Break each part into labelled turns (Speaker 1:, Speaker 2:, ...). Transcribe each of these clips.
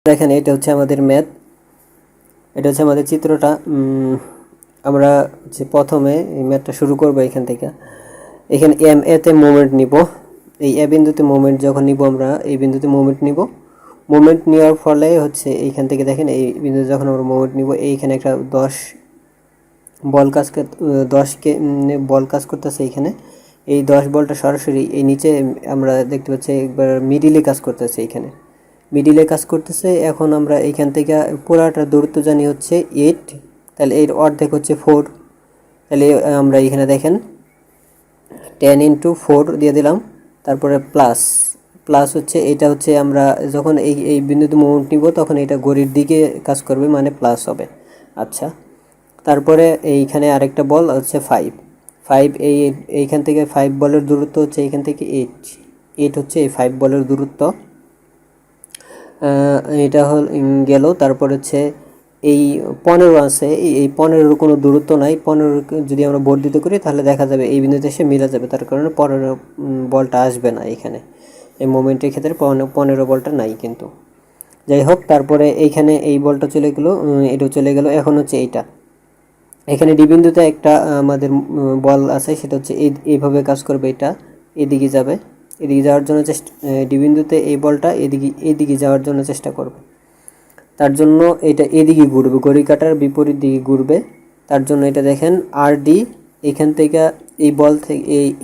Speaker 1: দেখেন এটা হচ্ছে আমাদের ম্যাথ, এটা হচ্ছে আমাদের চিত্রটা। আমরা যে প্রথমে এই ম্যাথটা শুরু করব এখান থেকে। এখানে এম এতে মোমেন্ট নিব, এই এ বিন্দুতে মোমেন্ট যখন নিব আমরা এই বিন্দুতে মোমেন্ট নিব। মোমেন্ট নেওয়ার ফলে হচ্ছে এইখান থেকে দেখেন এই বিন্দুতে যখন আমরা মোমেন্ট নিব এইখানে একটা 10 বল কাজ 10কে বল কাজ করতেছে এইখানে। এই 10 বলটা সরাসরি এই নিচে আমরা দেখতে পাচ্ছি একবার মিডিলে কাজ করতেছে, এইখানে মিডিলে কাজ করতেছে। এখন আমরা এইখান থেকে পুরাটা দূরত্ব জানি হচ্ছে 8, তাহলে এর অর্ধেক হচ্ছে 4। তাহলে আমরা এখানে দেখেন 10 × 4 দিয়ে দিলাম, তারপরে প্লাস প্লাস হচ্ছে এটা হচ্ছে আমরা যখন এই বিন্দুতে মোমেন্ট নিব তখন এটা ঘড়ির দিকে কাজ করবে, মানে প্লাস হবে। আচ্ছা, তারপরে এইখানে আরেকটা বল হচ্ছে 5 এইখান থেকে 5 বলের দূরত্ব হচ্ছে এইখান থেকে 8 হচ্ছে এই 5 বলের দূরত্ব। এটা গেল। তারপর হচ্ছে এই 15 আছে, এই 15-এর কোনো দূরত্ব নাই। 15 যদি আমরা বর্ধিত করি তাহলে দেখা যাবে এই বিন্দুতে এসে মিলে যাবে, তার কারণে 15 বলটা আসবে না এখানে। এই মোমেন্টের ক্ষেত্রে 15 বলটা নাই কিন্তু। যাই হোক, তারপরে এইখানে এই বলটা চলে গেল, এটাও চলে গেল। এখন হচ্ছে এইটা, এখানে ডি বিন্দুতে একটা আমাদের বল আছে, সেটা হচ্ছে এইভাবে কাজ করবে। এটা এদিকে যাবে, এদিকে যাওয়ার জন্য ডি বিন্দুতে এই বলটা এদিকে যাওয়ার জন্য চেষ্টা করবে। তার জন্য এটা এদিকে ঘুরবে, ঘড়ি কাঁটার বিপরীত দিকে ঘুরবে। তার জন্য এটা দেখেন আর ডি, এখান থেকে এই বল থেকে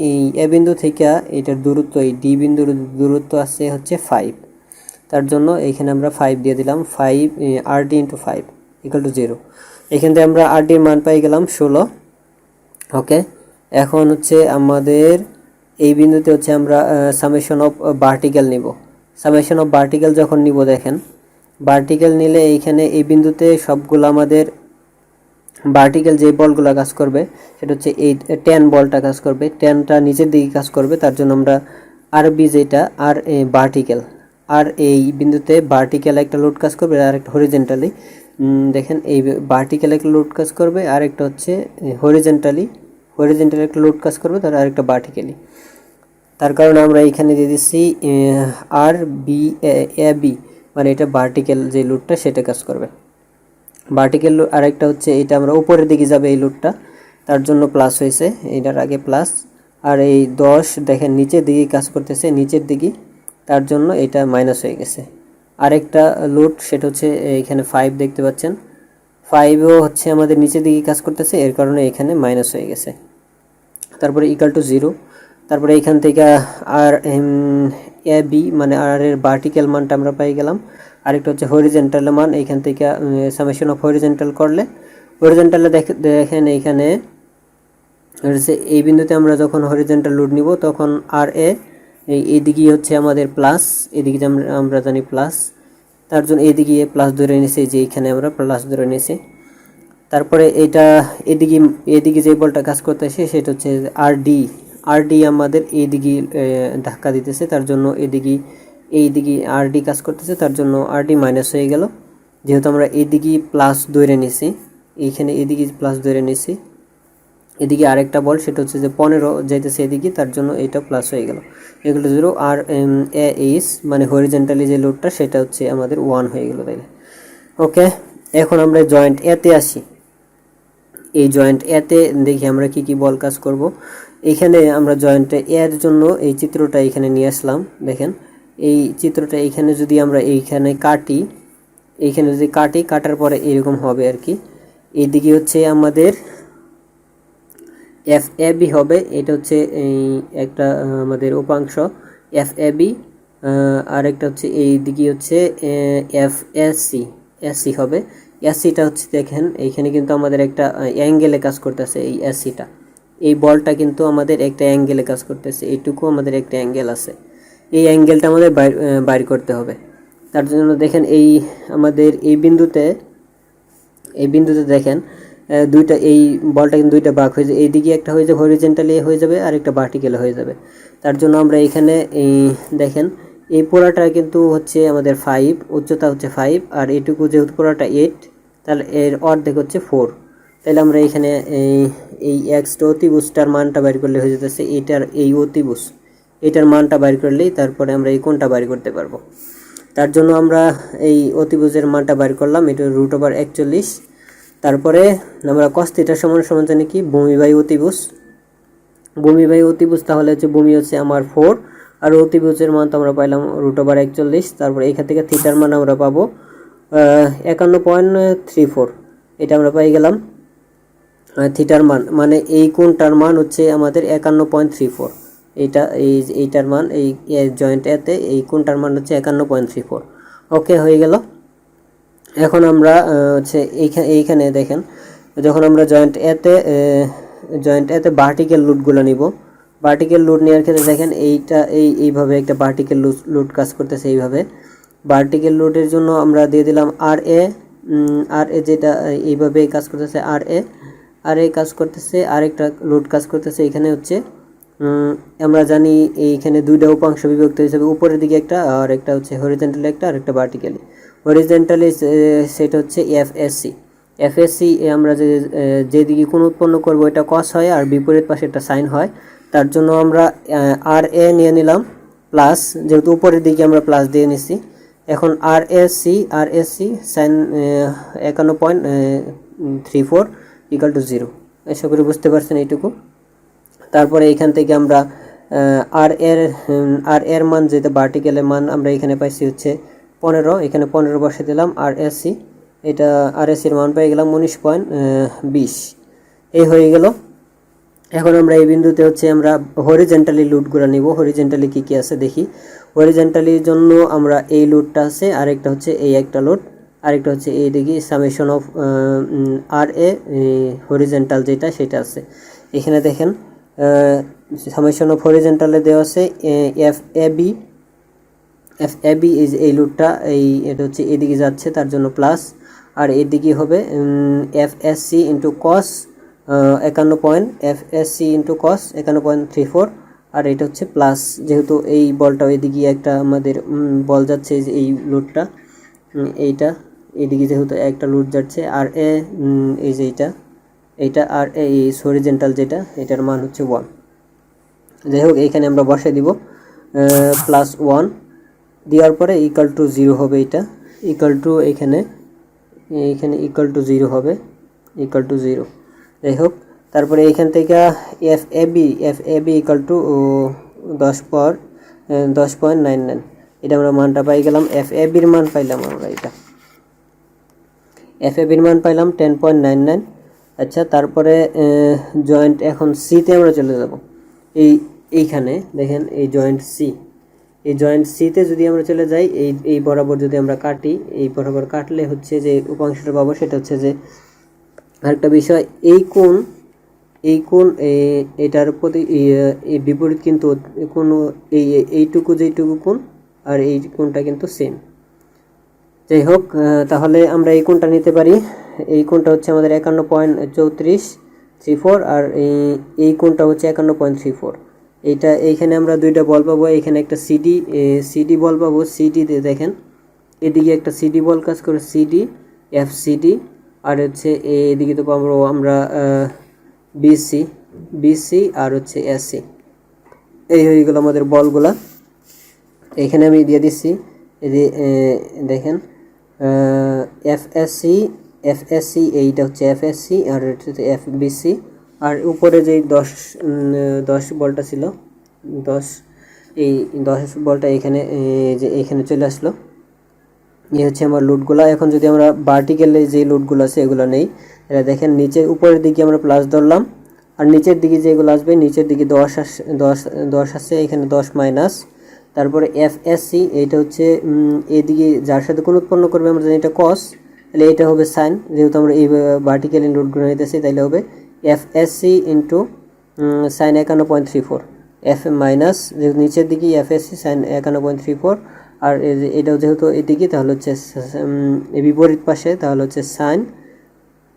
Speaker 1: এই এ বিন্দু থেকে এটার দূরত্ব, এই ডি বিন্দুর দূরত্ব আছে হচ্ছে 5। তার জন্য এইখানে আমরা 5 দিয়ে দিলাম। 5 আর ডি × 5 = 0। এখান থেকে আমরা আর ডির মান পাই গেলাম 16। ওকে, এখন হচ্ছে আমাদের এই বিন্দুতে হচ্ছে আমরা সামেশন অফ ভার্টিক্যাল নিব। সামেশন অফ ভার্টিক্যাল যখন নিব, দেখেন ভার্টিক্যাল নিলে এইখানে এই বিন্দুতে সবগুলো আমাদের ভার্টিক্যাল যে বলগুলো কাজ করবে সেটা হচ্ছে এই 10 বলটা কাজ করবে, 10টা নিচের দিকে কাজ করবে। তার জন্য আমরা আর বি যেটা আর ভার্টিক্যাল, আর এই বিন্দুতে ভার্টিক্যাল একটা লোড কাজ করবে আর একটা হরিজেন্টালি। দেখেন এই ভার্টিক্যাল একটা লোড কাজ করবে আর একটা হচ্ছে হরিজেন্টালি একটা লোড কাজ করবে, তার আরেকটা ভার্টিক্যালি। তার কারণে আমরা এখানে দিয়ে দিচ্ছি আর বি এ বি, মানে এটা ভার্টিক্যাল যে লোডটা সেটা কাজ করবে। ভার্টিক্যাল আরেকটা হচ্ছে এটা আমরা উপরের দিকে যাবে এই লোডটা, তার জন্য প্লাস হয়েছে, এটার আগে প্লাস। আর এই 10 দেখেন নিচের দিকে কাজ করতেছে, নিচের দিকে, তার জন্য এটা মাইনাস হয়ে গেছে। আরেকটা লোড সেটা হচ্ছে এখানে 5 দেখতে পাচ্ছেন, 5ও হচ্ছে আমাদের নিচের দিকে কাজ করতেছে, এর কারণে এখানে মাইনাস হয়ে গেছে। তারপরে = 0। তারপরে এখান থেকে আর এ বি মানে আর এর ভার্টিক্যাল মানটা আমরা পাই গেলাম। আরেকটা হচ্ছে হরিজেন্টাল মান, এইখান থেকে সামেশন অফ হরিজেন্টাল করলে হরিজেন্টালে দেখেন এইখানে হচ্ছে এই বিন্দুতে আমরা যখন হরিজেন্টাল লোড নিব তখন আর এ এইদিকে হচ্ছে আমাদের প্লাস, এদিকে আমরা জানি প্লাস, তার জন্য এইদিকে প্লাস ধরে নিয়েছি, যে এইখানে আমরা প্লাস ধরে নিয়েছি। তারপরে এটা এদিকে যে বলটা কাজ করতেছে সেটা হচ্ছে আর ডি আমাদের এইদিকে ধাক্কা দিতেছে, তার জন্য এইদিকে আর ডি কাজ করতেছে, তার জন্য আর ডি মাইনাস হয়ে গেল। যেহেতু আমরা এইদিকে প্লাস ধরে নিছি, এইখানে এদিকে প্লাস ধরে নিছি, এদিকে আরেকটা বল সেটা হচ্ছে যে 15 যাইতেছে এদিকে, তার জন্য এইটা প্লাস হয়ে গেল। এগুলো 0। আর এ এইচ মানে হরিজেন্টালি যে লোডটা সেটা হচ্ছে আমাদের 1 হয়ে গেল, তাইলে ওকে। এখন আমরা জয়েন্ট এতে আসি। এই জয়েন্ট এতে দেখি আমরা কি কি বল কাজ করব। এইখানে আমরা জয়েন্টে এর জন্য এই চিত্রটা এখানে নিয়ে আসলাম। দেখেন এই চিত্রটা এইখানে যদি আমরা এইখানে কাটি, এইখানে যদি কাটার পরে এরকম হবে আর কি। এইদিকে হচ্ছে আমাদের এফ এ বি হবে, এটা হচ্ছে এই একটা আমাদের উপাংশ এফ এ বি। আর একটা হচ্ছে এই দিকে হচ্ছে এফ এস সি হবে। এসসিটা হচ্ছে দেখেন এইখানে কিন্তু আমাদের একটা অ্যাঙ্গেলে কাজ করতেছে, এই এসসিটা এই বলটা কিন্তু আমাদের একটা অ্যাঙ্গেলে কাজ করতেছে, এইটুকু আমাদের একটা অ্যাঙ্গেল আছে, এই অ্যাঙ্গেলটা আমাদের বাইর করতে হবে। তার জন্য দেখেন এই আমাদের এই বিন্দুতে দেখেন দুইটা, এই বলটা কিন্তু দুইটা ভাগ হয়ে যায়, এইদিকে একটা হয়ে যাবে হরিজেন্টালি হয়ে যাবে আর একটা ভার্টিক্যালে হয়ে যাবে। তার জন্য আমরা এখানে এই দেখেন এই পোড়াটা কিন্তু হচ্ছে আমাদের 5, উচ্চতা হচ্ছে 5, আর এইটুকু যেহেতু পোড়াটা 8, তাহলে এর অর্ধেক হচ্ছে 4। তাহলে আমরা এখানে এই এক্সটা অতিভুজটার মানটা বাইর করলে হয়ে যেতেছে এটার এই অতিভুজ, এটার মানটা বাইর করলেই তারপরে আমরা এই কোণটা বাইর করতে পারবো। তার জন্য আমরা এই অতিভুজের মানটা বাইর করলাম, এটা √41। তারপরে আমরা cos θ সমান সমান জানি কি ভূমি বাই অতিভুজ, ভূমি বাই অতিভুজ, তাহলে হচ্ছে ভূমি হচ্ছে আমার 4 আর অতিভুজের মান তো আমরা পাইলাম √41। তারপরে এখান থেকে থিটার মান আমরা পাবো 51.34, এটা আমরা পাই গেলাম থিটার মান, মানে এই কোণটার মান হচ্ছে আমাদের 51.34, এইটার মান এই জয়েন্ট এতে এই কোণটার মান হচ্ছে 51.34। ওকে, হয়ে গেল। এখন আমরা হচ্ছে এইখানে দেখেন, যখন আমরা জয়েন্ট এতে ভার্টিক্যাল লোডগুলো নিব, ভার্টিক্যাল লোড নেওয়ার ক্ষেত্রে দেখেন এইভাবে একটা ভার্টিক্যাল লোড কাজ করতেছে। এইভাবে ভার্টিক্যাল লোডের জন্য আমরা দিয়ে দিলাম আর এ, যেটা এইভাবে কাজ করতেছে আর এ কাজ করতেছে, আরেকটা লোড কাজ করতেছে এখানে হচ্ছে আমরা জানি এইখানে দুইটা উপাংশ বিভক্ত হিসেবে, উপরের দিকে একটা আর একটা হচ্ছে হরিজন্টালি একটা আর একটা ভার্টিক্যালি। হরিজন্টালি সেটা হচ্ছে এফএসসি আমরা যেদিকে কোণ উৎপন্ন করবো এটা কস হয় আর বিপরীত পাশে একটা সাইন হয়। তার জন্য আমরা আর এ নিয়ে নিলাম প্লাস, যেহেতু উপরের দিকে আমরা প্লাস দিয়ে নিছি। এখন আর এস সি সাইন 51.34 = 0। আশা করি বুঝতে পারছেন এইটুকু। তারপরে এখান থেকে আমরা আর এর মান, যেটা ভার্টিক্যালের মান আমরা এখানে পাইছি হচ্ছে 15, এখানে 15 বসে দিলাম। আর এস সি, এটা আর এস সির মান পেয়ে গেলাম 19.20। এই হয়ে গেল। এখন আমরা এই বিন্দুতে হচ্ছে আমরা হরিজন্টালি লোডগুলো নিব। হরিজন্টালি কি আছে দেখি। হরিজন্টালির জন্য আমরা এই লোডটা আছে, আরেকটা হচ্ছে এই একটা লোড, আরেকটা হচ্ছে এই দিকে summation of R A horizontal যেটা সেটা আছে। এখানে দেখেন সামেশন অফ হরিজন্টালে দেওয়া আছে এফ এ বি এই লোডটা এটা হচ্ছে এদিকে যাচ্ছে, তার জন্য প্লাস, আর এদিকে হবে F S C into cos 51.34, আর এটা হচ্ছে প্লাস, যেহেতু এই বলটা এদিকে একটা আমাদের বল যাচ্ছে, এই লোডটা এইটা এদিকে যেহেতু একটা লোড যাচ্ছে, আর এ এই যে এইটা আর এই হরিজন্টাল যেটা এটার মান হচ্ছে 1। যাই হোক, এইখানে আমরা বসে দিব +1 দেওয়ার পরে =0 হবে, এটা এখানে 0 হবে, 0। যাই হোক, তারপরে এইখান থেকে এফ এ বি = 10.99, এটা আমরা মানটা পাই গেলাম। এফ এ বির মান পাইলাম আমরা, এটা এফ এ বির মান পাইলাম 10.99। আচ্ছা, তারপরে জয়েন্ট এখন সিতে আমরা চলে যাব। এইখানে দেখেন এই জয়েন্ট সিতে যদি আমরা চলে যাই, এই বরাবর যদি আমরা কাটি, এই বরাবর কাটলে হচ্ছে যে উপাংশটা পাবো, সেটা হচ্ছে যে আরেকটা বিষয়, এই কোণ এটার প্রতি এই বিপরীত কিন্তু কোনো এইটুকু যেটুকু কোণ আর এই কোণটা কিন্তু সেম। যাই হোক, তাহলে আমরা এই কোণটা নিতে পারি। এই কোণটা হচ্ছে আমাদের 51.34, আর এই কোণটা হচ্ছে 51.34। এইখানে আমরা দুইটা বল পাবো, এখানে একটা সিডি বল পাবো। সিডিতে দেখেন এদিকে একটা সিডি বল কাজ করে, এফ সিডি, আর হচ্ছে এদিকে তো পাবো আমরা বিসি আর হচ্ছে এসসি। এই হয়ে গেল আমাদের বলগুলা। এখানে আমি দিয়ে দিচ্ছি, এই যে দেখেন এফএসসি এইটা হচ্ছে এফএসসি, আর এটা হচ্ছে এফবিসি, আর উপরে যেই 10 বলটা ছিল, 10 বলটা এখানে যে এখানে চলে আসলো। এই হচ্ছে আমার লোডগুলা। এখন যদি আমরা ভার্টিক্যালে যে লোডগুলো আছে এগুলো নেই, এটা দেখেন নিচে উপরের দিকে আমরা প্লাস ধরলাম, আর নিচের দিকে যেগুলো আসবে, নিচের দিকে 10 আসছে, এখানে 10 মাইনাস। তারপরে এফএসসি এইটা হচ্ছে এদিকে যার সাথে কোণ উৎপন্ন করবে আমরা জানি এটা কস, তাহলে এটা হবে সাইন, যেহেতু আমরা এই ভার্টিক্যালি লোডগুলো নিতেছি, তাইলে হবে FSC into sign 51.34, F minus যেহেতু নিচের দিকে এফএসসি সাইন 51.34, আর এটাও যেহেতু এদিকে, তাহলে হচ্ছে বিপরীত পাশে, তাহলে হচ্ছে সাইন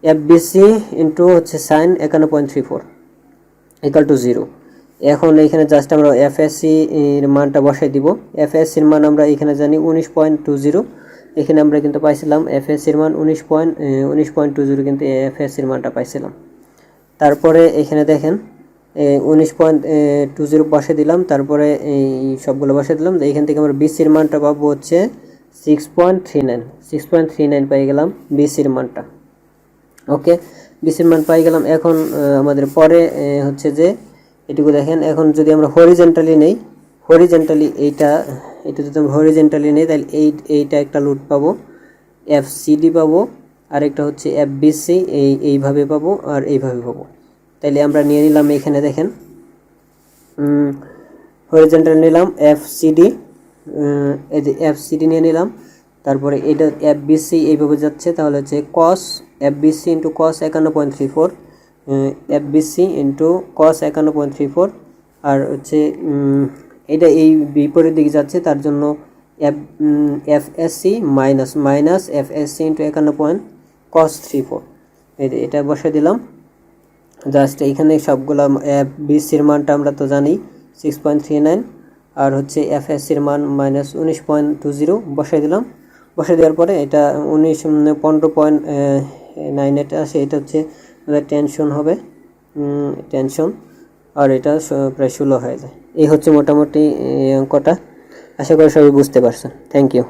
Speaker 1: এফবিসি ইন্টু হচ্ছে সাইন 51.34 = 0। এখন এইখানে জাস্ট আমরা এফএসসি এর মানটা বসাই দিব। এফএসসির মান আমরা এখানে জানি 19.20, এখানে আমরা কিন্তু পাইছিলাম এফএসসির মান 19.20, কিন্তু এফএসসির মানটা পাইছিলাম। তারপরে এখানে দেখেন 19.20 বসে দিলাম, তারপরে এই সবগুলো বসে দিলাম। এইখান থেকে আমরা বিসির মানটা পাবো হচ্ছে 6.39 পাই গেলাম বিসির মানটা। ওকে, বিসির মান পাই গেলাম। এখন আমাদের পরে হচ্ছে যে এটুকু দেখেন, এখন যদি আমরা হরিজেন্টালি নেই, হরিজেন্টালি এটা যদি আমরা হরিজেন্টালি নেই তাহলে এইটা একটা লুট পাবো, এফসিডি পাবো, আর একটা হচ্ছে এফবিসি, এইভাবে পাবো আর এইভাবে পাবো। তাইলে আমরা নিয়ে নিলাম এখানে দেখেন হরিজেন্টাল নিলাম এফসিডি, এই যে এফসিডি নিয়ে নিলাম। তারপরে এটা এফবিসি এইভাবে যাচ্ছে, তাহলে হচ্ছে cos FBC into cos 51.34, FBC into cos 51.34, আর হচ্ছে এটা এই বিপরীত দিকে যাচ্ছে, তার জন্য এফএসসি মাইনাস এফএসসি ইন্টু 51.34, এটা বসে দিলাম। জাস্ট এইখানে সবগুলো এফবিসির মানটা আমরা তো জানি 6.39, আর হচ্ছে এফএসসির মান -19.20 বসাই দিলাম। বসাই দেওয়ার পরে এটা 15.98 আসে, এটা হচ্ছে টেনশন হবে, টেনশন, আর এটা প্রায় 16 হয়ে যায়। এই হচ্ছে মোটামুটি অঙ্কটা। আশা করি সবাই বুঝতে পারছেন। Thank you.